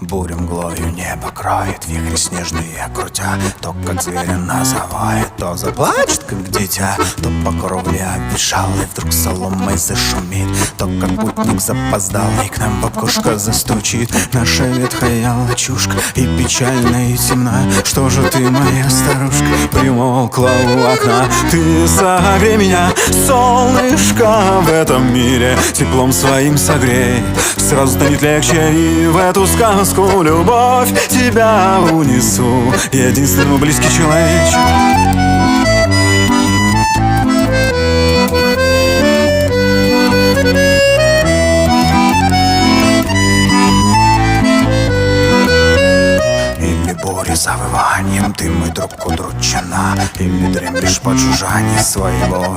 Буря мглою небо кроет, вихри снежные крутя, то как зверя называет, то заплачет, как дитя, то по кровле обвешалый вдруг соломой зашумит, то как путник запоздалый к нам в окошко застучит. Наша ветхая лачушка и печальная, и темная. Что же ты, моя старушка, примолкла у окна? Ты согрей меня, солнышко, в этом мире теплом своим согрей. Сразу станет легче, и в эту сказку любовь тебя унесу, единственный близкий человечек. Или завыванием ты, мой друг, удручена, или дремлешь под жужжание своего